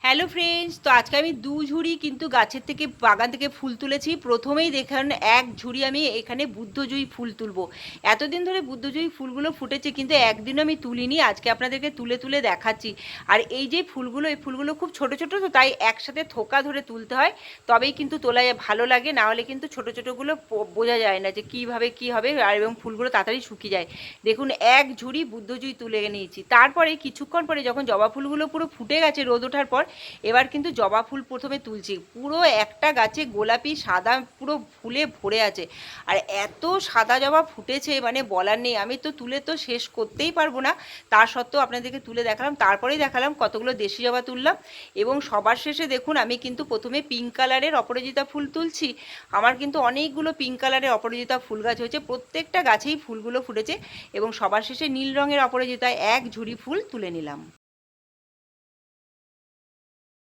Hello friends, তো আজকে আমি দু ঝুড়ি কিন্তু গাছের থেকে বাগান থেকে ফুল তুলেছি। প্রথমেই দেখুন এক ঝুড়ি আমি এখানে বুদ্ধজয়ী ফুল তুলবো। এতদিন ধরে বুদ্ধজয়ী ফুলগুলো ফুটেছে কিন্তু একদিনও আমি তুলিনি, আজকে আপনাদেরকে তুলে তুলে দেখাচ্ছি। আর এই যে ফুলগুলো, এই ফুলগুলো খুব ছোট ছোট, তো তাই একসাথে থোকা ধরে তুলতে হয়, তবেই কিন্তু তোলায় ভালো লাগে, না হলে কিন্তু ছোট ছোটোগুলো বোঝা যায় না যে কীভাবে কী হবে, আর এবং ফুলগুলো তাড়াতাড়ি শুকিয়ে যায়। দেখুন এক ঝুড়ি বুদ্ধজয়ী তুলে নিয়েছি। তারপরে কিছুক্ষণ পরে যখন জবা ফুলগুলো পুরো ফুটে গেছে রোদ ওঠার পর, এবার কিন্তু জবা ফুল প্রথমে তুলছি। পুরো একটা গাছে গোলাপি সাদা পুরো ফুলে ভরে আছে, আর এত সাদা জবা ফুটেছে মানে বলার নেই। আমি তো তুলে তো শেষ করতেই পারবো না, তার সত্ত্বেও আপনাদেরকে তুলে দেখালাম। তারপরেই দেখালাম কতগুলো দেশি জবা তুললাম। এবং সবার শেষে দেখুন আমি কিন্তু প্রথমে পিঙ্ক কালারের অপরাজিতা ফুল তুলছি। আমার কিন্তু অনেকগুলো পিঙ্ক কালারের অপরাজিতা ফুল গাছ হয়েছে, প্রত্যেকটা গাছেই ফুলগুলো ফুটেছে। এবং সবার শেষে নীল রঙের অপরাজিতায় এক ঝুড়ি ফুল তুলে নিলাম।